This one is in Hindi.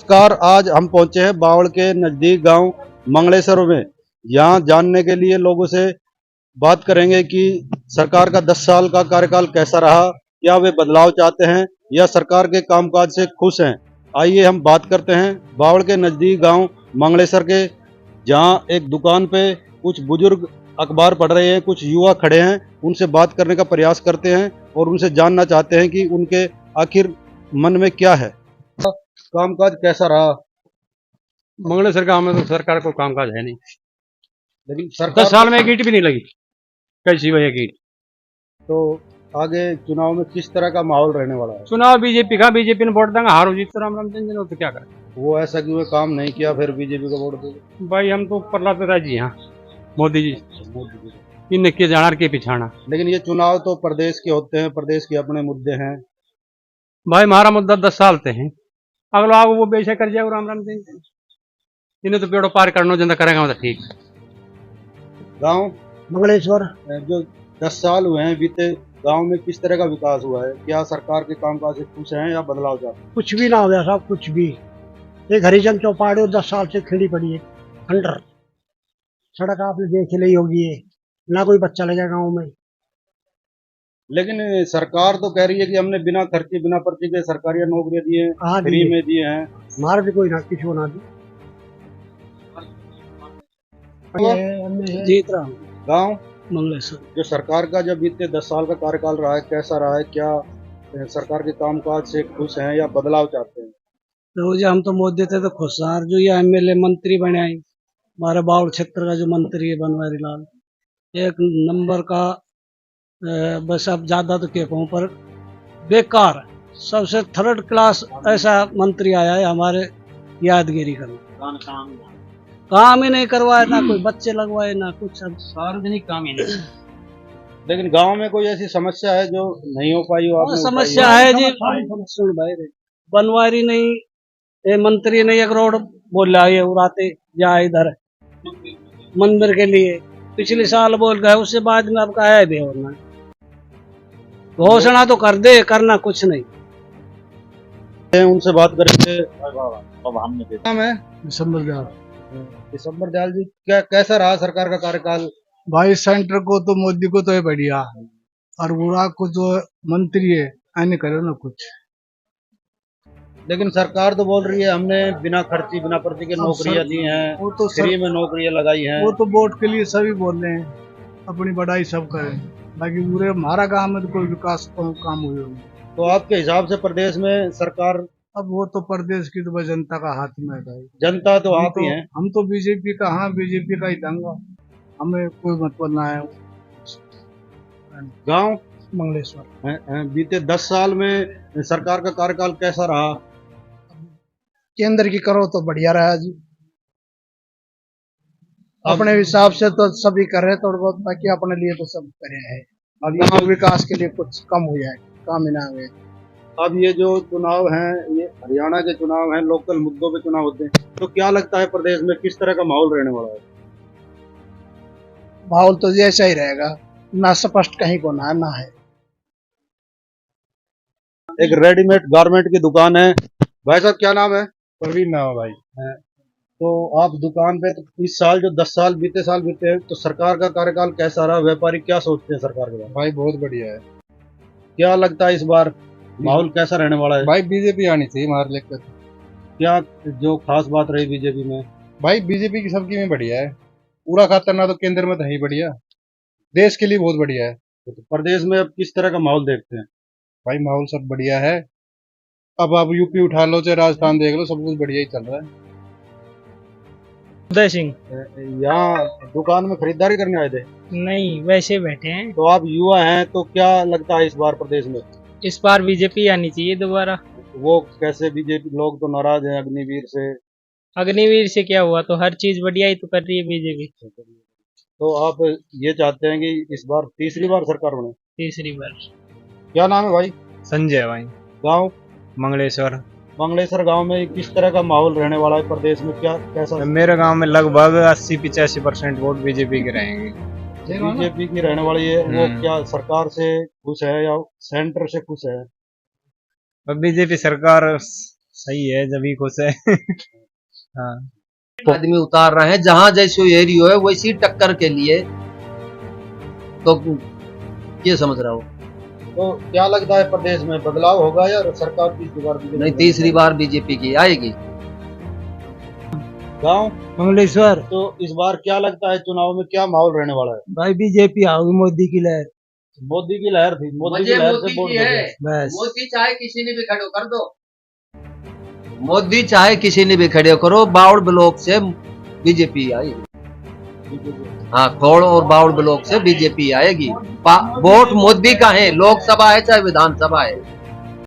नमस्कार। आज हम पहुंचे हैं बावड़ के नजदीक गांव मंगलेश्वर में। यहां जानने के लिए लोगों से बात करेंगे कि सरकार का 10 साल का कार्यकाल कैसा रहा, क्या वे बदलाव चाहते हैं या सरकार के कामकाज से खुश हैं। आइए हम बात करते हैं बावड़ के नजदीक गांव मंगलेश्वर के, जहां एक दुकान पे कुछ बुजुर्ग अखबार पढ़ रहे हैं, कुछ युवा खड़े हैं। उनसे बात करने का प्रयास करते हैं और उनसे जानना चाहते हैं कि उनके आखिर मन में क्या है। कामकाज कैसा रहा? मंगलेश्वर गांव में तो सरकार को कामकाज है नहीं। लेकिन 10 सरकार साल में एक ईंट भी नहीं लगी। कैसी वही एक ईंट। तो आगे चुनाव में किस तरह का माहौल रहने वाला है? चुनाव बीजेपी का, बीजेपी ने वोट देंगे, हारो जीत तो राम राम चंद्र हो तो क्या करें। वो ऐसा कि वो काम नहीं किया फिर बीजेपी को वोट दे? भाई हम तो प्रहलाद जी, हाँ मोदी जी मोदी जी। इनने के जाना के पिछाना। लेकिन ये चुनाव तो प्रदेश के होते हैं, प्रदेश के अपने मुद्दे हैं। भाई हमारा मुद्दा 10 साल से है, अगला आगे वो बेशक कर जाए राम राम चंद्र। इन्हें तो पेड़ों पार करना जिंदा करेगा मतलब ठीक। गांव मंगलेश्वर जो 10 साल हुए हैं बीते, गांव में किस तरह का विकास हुआ है? क्या सरकार के कामकाज से खुश हैं या बदलाव चाहते हैं? कुछ भी ना हो गया साहब, कुछ भी। एक हरिजन चौपाड़ी और 10 साल से खिड़ी पड़ी है खंडर। सड़क आपने देख ली होगी, है ना कोई बच्चा लगा गांव में। लेकिन सरकार तो कह रही है कि हमने बिना खर्चे बिना पर्ची के सरकारी नौकरियां दी हैं, कहाँ फ्री दी में दिए हैं। हमारा भी कोई ना किसी को ना दी। जीत रहा हूँ गांव मंगलेश्वर। जो सरकार का जब बीते 10 साल का कार्यकाल रहा है, कैसा रहा है? क्या सरकार के कामकाज से खुश हैं या बदलाव चाहते हैं? तो जो हम तो मोदी थे तो खुश हैं। जो ये एमएलए मंत्री बने आई, हमारे बावड़ क्षेत्र का जो मंत्री है बनवारी लाल, एक नंबर का। बस अब ज्यादा तो क्या कहूँ, पर बेकार है। सबसे थर्ड क्लास ऐसा मंत्री आया है हमारे यादगिरी करना। काम ही नहीं करवाए, ना कोई बच्चे लगवाए, ना कुछ। अब सार्वजनिक काम ही नहीं। लेकिन गांव में कोई ऐसी समस्या है जो नहीं हो पाई हो? आपने समस्या है जी, सुन भाई रे, बनवारी नहीं, ये मंत्री नहीं, एक रोड बोल रहा है उड़ाते जा इधर मंदिर के लिए। पिछले साल बोल गए, उससे बाद में अब का है भी होना। घोषणा तो कर दे, करना कुछ नहीं। उनसे बात करेंगे। अब हमने नाम है दिसंबर दयाल जी, क्या कैसा रहा सरकार का कार्यकाल? भाई सेंटर को तो मोदी को तो है बढ़िया, और बुरा को जो मंत्री है आने करो ना कुछ। लेकिन सरकार तो बोल रही है हमने बिना खर्ची बिना पर्ची के नौकरियां दी हैं, वो तो फ्री में नौकरियां लगाई हैं। वो तो वोट के लिए सभी बोल रहे हैं, अपनी बढ़ाई सब करें, बाकी पूरे हमारा गांव में तो कोई विकास काम हुए होंगे। तो आपके हिसाब से प्रदेश में सरकार, अब वो तो प्रदेश की तो जनता का हाथ में है भाई। जनता तो आप ही हैं। हम तो बीजेपी का, हाँ बीजेपी का ही दंगा, हमें कोई मतलब ना है। गांव मंगलेश्वर बीते 10 साल में सरकार का कार्यकाल कैसा रहा? केंद्र की करो तो बढ़िया रहा जी। अपने हिसाब से तो सभी कर रहे थोड़ा बहुत, बाकी अपने लिए तो सब करे हैं। अब यहाँ विकास के लिए कुछ कम हुआ है, काम ही ना हुए। अब ये जो चुनाव हैं, ये हरियाणा के चुनाव हैं, लोकल मुद्दों पे चुनाव होते हैं, तो क्या लगता है प्रदेश में किस तरह का माहौल रहने वाला है? माहौल तो जैसा ही रहेगा, ना स्पष्ट कहीं को ना है। एक रेडीमेड गारमेंट की दुकान है। भाई साहब क्या नाम है? प्रवीण नाम भाई। तो आप दुकान पे, तो इस साल जो 10 साल बीते हैं, तो सरकार का कार्यकाल कैसा रहा? व्यापारी क्या सोचते हैं सरकार के बारे में? भाई बहुत बढ़िया है। क्या लगता है इस बार माहौल कैसा रहने वाला है? भाई बीजेपी आनी चाहिए हमारे लेकर। क्या जो खास बात रही बीजेपी में? भाई बीजेपी की सबकी में बढ़िया है, पूरा खतरनाक तो केंद्र में तो है ही बढ़िया, देश के लिए बहुत बढ़िया है। तो प्रदेश में अब किस तरह का माहौल देखते हैं? भाई माहौल सब बढ़िया है। अब आप यूपी उठा लो चाहे राजस्थान देख लो, सब कुछ बढ़िया ही चल रहा है। उदय सिंह यहाँ दुकान में खरीदारी करने आए थे? नहीं, वैसे बैठे हैं। तो आप युवा हैं, तो क्या लगता है इस बार प्रदेश में? इस बार बीजेपी आनी चाहिए दोबारा। वो कैसे? बीजेपी लोग तो नाराज हैं अग्निवीर से। अग्निवीर से क्या हुआ, तो हर चीज बढ़िया ही तो कर रही है बीजेपी। तो आप ये चाहते हैं कि इस बार तीसरी बार सरकार बने? तीसरी बार। क्या नाम है भाई? संजय भाई। गांव मंगलेश्वर गांव में किस तरह का माहौल रहने वाला है? प्रदेश में क्या कैसा? मेरे गांव में लगभग 80-85% वोट बीजेपी के रहेंगे। बीजेपी की रहने वाली है। वो क्या सरकार से खुश है या सेंटर से खुश है? बीजेपी सरकार सही है, जब ही खुश है। हाँ, आदमी उतार रहे हैं, जहां जैसे एरियो है वैसी टक्कर के लिए, तो ये समझ रहा हूँ। तो क्या लगता है प्रदेश में बदलाव होगा या सरकार तीसरी बार नहीं, तीसरी बार बीजेपी की आएगी। गांव मंगलेश्वर तो इस बार क्या लगता है चुनाव में क्या माहौल रहने वाला है? भाई बीजेपी आओगी, मोदी की लहर। मोदी की लहर थी, मोदी की लहर से वोट दोगे। बस मोदी चाहे किसी ने भी खड़े कर दो, मोदी चाहे किसी ने भी खड़े करो, बावड़ ब्लॉक से बीजेपी आएगी। हाँ, खोड़ और बावड़ ब्लॉक से बीजेपी आएगी। वोट मोदी का है, लोकसभा है चाहे विधानसभा है।